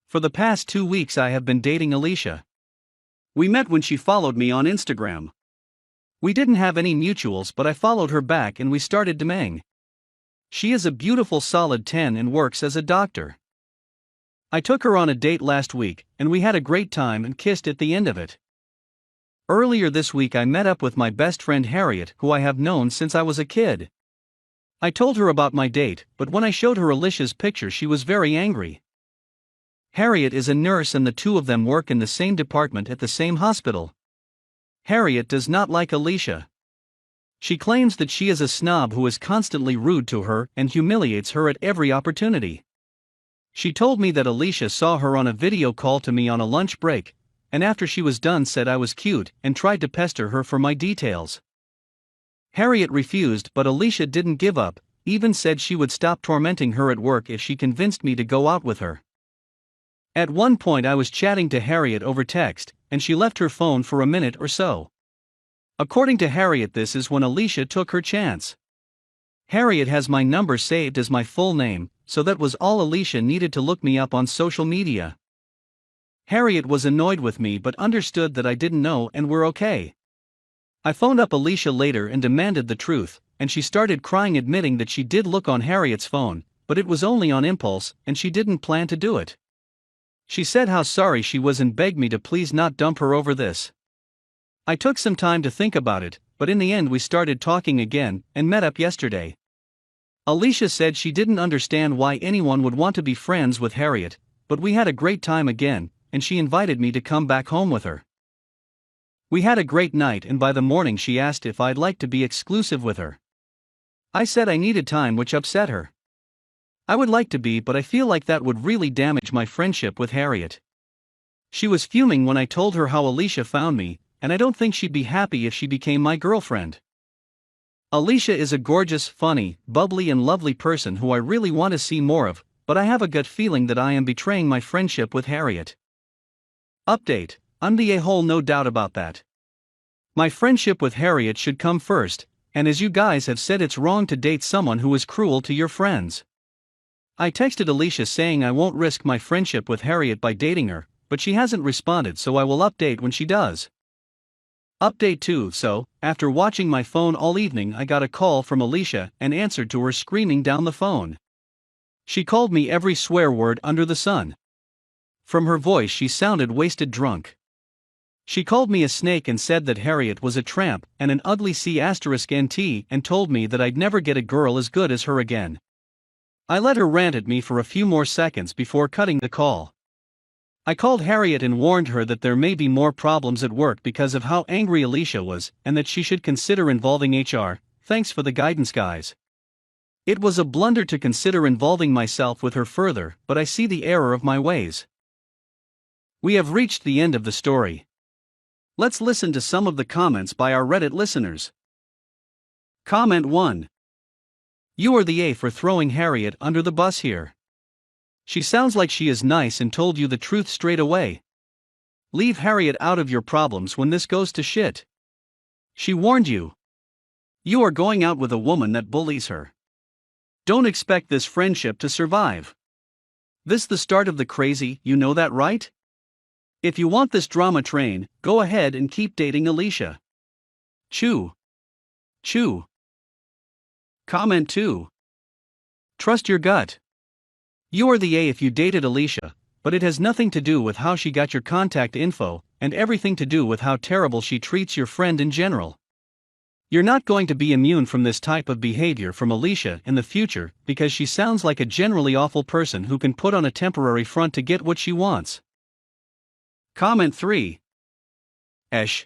For the past 2 weeks I have been dating Alicia. We met when she followed me on Instagram. We didn't have any mutuals, but I followed her back and we started demang. She is a beautiful solid 10 and works as a doctor. I took her on a date last week, and we had a great time and kissed at the end of it. Earlier this week I met up with my best friend Harriet, who I have known since I was a kid. I told her about my date, but when I showed her Alicia's picture she was very angry. Harriet is a nurse and the two of them work in the same department at the same hospital. Harriet does not like Alicia. She claims that she is a snob who is constantly rude to her and humiliates her at every opportunity. She told me that Alicia saw her on a video call to me on a lunch break, and after she was done said I was cute and tried to pester her for my details. Harriet refused, but Alicia didn't give up, even said she would stop tormenting her at work if she convinced me to go out with her. At one point I was chatting to Harriet over text, and she left her phone for a minute or so. According to Harriet, this is when Alicia took her chance. Harriet has my number saved as my full name, so that was all Alicia needed to look me up on social media. Harriet was annoyed with me but understood that I didn't know and we're okay. I phoned up Alicia later and demanded the truth, and she started crying, admitting that she did look on Harriet's phone, but it was only on impulse and she didn't plan to do it. She said how sorry she was and begged me to please not dump her over this. I took some time to think about it, but in the end we started talking again and met up yesterday. Alicia said she didn't understand why anyone would want to be friends with Harriet, but we had a great time again, and she invited me to come back home with her. We had a great night, and by the morning she asked if I'd like to be exclusive with her. I said I needed time, which upset her. I would like to be, but I feel like that would really damage my friendship with Harriet. She was fuming when I told her how Alicia found me, and I don't think she'd be happy if she became my girlfriend. Alicia is a gorgeous, funny, bubbly and lovely person who I really want to see more of, but I have a gut feeling that I am betraying my friendship with Harriet. Update: I'm the a-hole, no doubt about that. My friendship with Harriet should come first, and as you guys have said, it's wrong to date someone who is cruel to your friends. I texted Alicia saying I won't risk my friendship with Harriet by dating her, but she hasn't responded, so I will update when she does. Update 2: So, after watching my phone all evening, I got a call from Alicia and answered to her screaming down the phone. She called me every swear word under the sun. From her voice she sounded wasted drunk. She called me a snake and said that Harriet was a tramp and an ugly C*NT and told me that I'd never get a girl as good as her again. I let her rant at me for a few more seconds before cutting the call. I called Harriet and warned her that there may be more problems at work because of how angry Alicia was, and that she should consider involving HR. Thanks for the guidance, guys. It was a blunder to consider involving myself with her further, but I see the error of my ways. We have reached the end of the story. Let's listen to some of the comments by our Reddit listeners. Comment 1. You are the A for throwing Harriet under the bus here. She sounds like she is nice and told you the truth straight away. Leave Harriet out of your problems when this goes to shit. She warned you. You are going out with a woman that bullies her. Don't expect this friendship to survive. This the start of the crazy, you know that, right? If you want this drama train, go ahead and keep dating Alicia. Chew. Chew. Comment 2. Trust your gut. You are the A if you dated Alicia, but it has nothing to do with how she got your contact info, and everything to do with how terrible she treats your friend in general. You're not going to be immune from this type of behavior from Alicia in the future, because she sounds like a generally awful person who can put on a temporary front to get what she wants. Comment 3. Esh.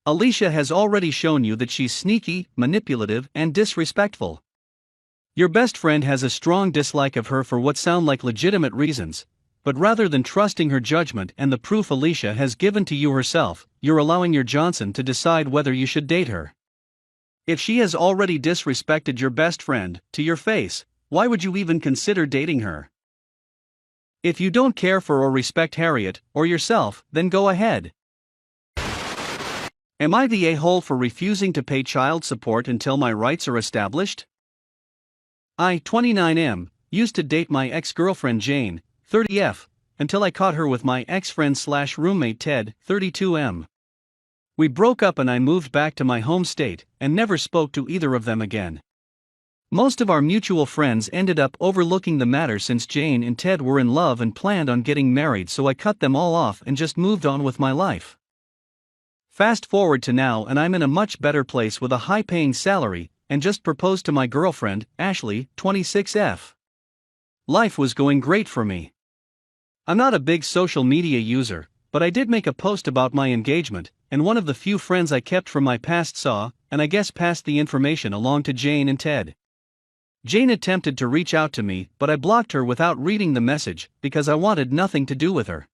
Alicia has already shown you that she's sneaky, manipulative, and disrespectful. Your best friend has a strong dislike of her for what sound like legitimate reasons, but rather than trusting her judgment and the proof Alicia has given to you herself, you're allowing your Johnson to decide whether you should date her. If she has already disrespected your best friend to your face, why would you even consider dating her? If you don't care for or respect Harriet or yourself, then go ahead. Am I the a-hole for refusing to pay child support until my rights are established? I, 29M, used to date my ex-girlfriend Jane, 30F, until I caught her with my ex-friend slash roommate Ted, 32M. We broke up and I moved back to my home state, and never spoke to either of them again. Most of our mutual friends ended up overlooking the matter since Jane and Ted were in love and planned on getting married, so I cut them all off and just moved on with my life. Fast forward to now and I'm in a much better place with a high-paying salary, and just proposed to my girlfriend, Ashley, 26F. Life was going great for me. I'm not a big social media user, but I did make a post about my engagement, and one of the few friends I kept from my past saw, and I guess passed the information along to Jane and Ted. Jane attempted to reach out to me, but I blocked her without reading the message, because I wanted nothing to do with her.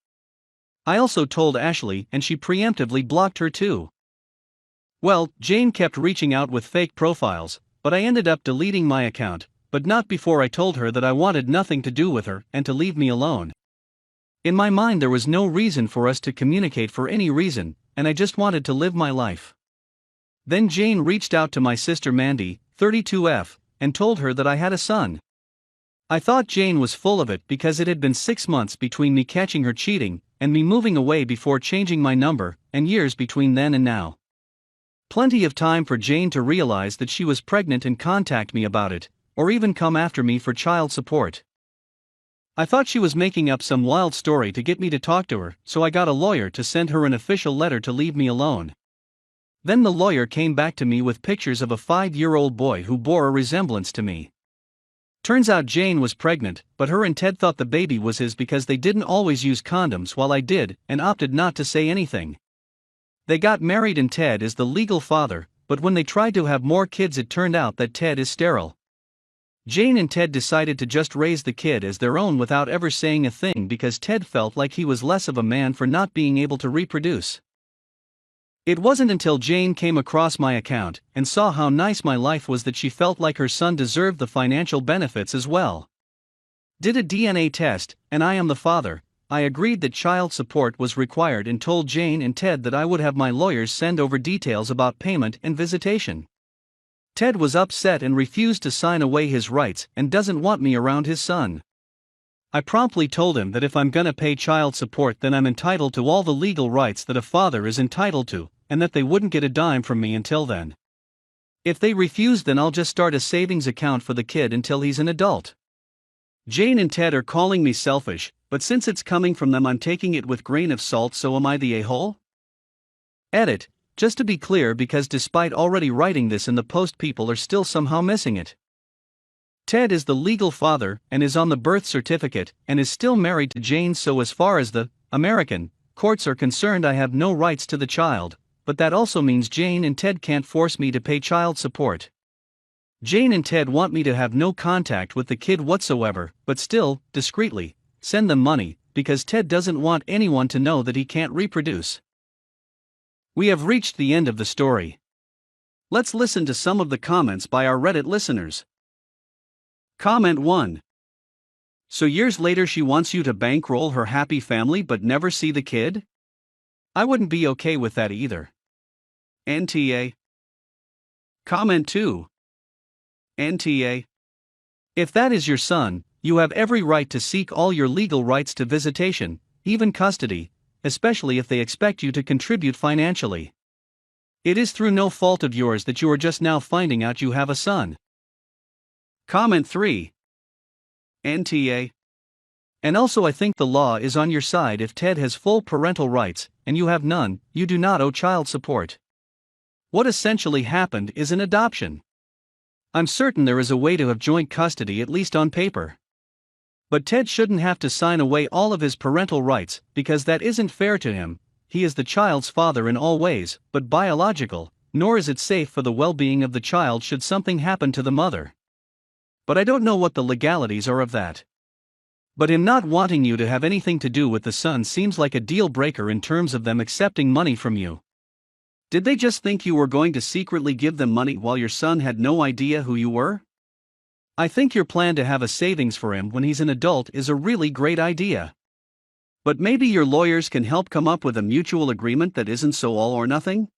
I also told Ashley, and she preemptively blocked her too. Well, Jane kept reaching out with fake profiles, but I ended up deleting my account, but not before I told her that I wanted nothing to do with her and to leave me alone. In my mind there was no reason for us to communicate for any reason, and I just wanted to live my life. Then Jane reached out to my sister Mandy, 32F, and told her that I had a son. I thought Jane was full of it because it had been 6 months between me catching her cheating and me moving away before changing my number, and years between then and now. Plenty of time for Jane to realize that she was pregnant and contact me about it, or even come after me for child support. I thought she was making up some wild story to get me to talk to her, so I got a lawyer to send her an official letter to leave me alone. Then the lawyer came back to me with pictures of a 5-year-old boy who bore a resemblance to me. Turns out Jane was pregnant, but her and Ted thought the baby was his because they didn't always use condoms while I did, and opted not to say anything. They got married and Ted is the legal father, but when they tried to have more kids it turned out that Ted is sterile. Jane and Ted decided to just raise the kid as their own without ever saying a thing because Ted felt like he was less of a man for not being able to reproduce. It wasn't until Jane came across my account and saw how nice my life was that she felt like her son deserved the financial benefits as well. Did a DNA test, and I am the father. I agreed that child support was required and told Jane and Ted that I would have my lawyers send over details about payment and visitation. Ted was upset and refused to sign away his rights and doesn't want me around his son. I promptly told him that if I'm gonna pay child support then I'm entitled to all the legal rights that a father is entitled to, and that they wouldn't get a dime from me until then. If they refuse then I'll just start a savings account for the kid until he's an adult. Jane and Ted are calling me selfish, but since it's coming from them I'm taking it with grain of salt, so am I the a-hole? Edit, just to be clear, because despite already writing this in the post people are still somehow missing it. Ted is the legal father and is on the birth certificate and is still married to Jane, so as far as the American courts are concerned I have no rights to the child, but that also means Jane and Ted can't force me to pay child support. Jane and Ted want me to have no contact with the kid whatsoever, but still, discreetly, send them money, because Ted doesn't want anyone to know that he can't reproduce. We have reached the end of the story. Let's listen to some of the comments by our Reddit listeners. Comment 1. So years later she wants you to bankroll her happy family but never see the kid? I wouldn't be okay with that either. NTA. Comment 2. NTA. If that is your son, you have every right to seek all your legal rights to visitation, even custody, especially if they expect you to contribute financially. It is through no fault of yours that you are just now finding out you have a son. Comment 3. NTA. And also I think the law is on your side. If Ted has full parental rights, and you have none, you do not owe child support. What essentially happened is an adoption. I'm certain there is a way to have joint custody, at least on paper. But Ted shouldn't have to sign away all of his parental rights, because that isn't fair to him. He is the child's father in all ways, but biological, nor is it safe for the well-being of the child should something happen to the mother. But I don't know what the legalities are of that. But him not wanting you to have anything to do with the son seems like a deal breaker in terms of them accepting money from you. Did they just think you were going to secretly give them money while your son had no idea who you were? I think your plan to have a savings for him when he's an adult is a really great idea. But maybe your lawyers can help come up with a mutual agreement that isn't so all or nothing?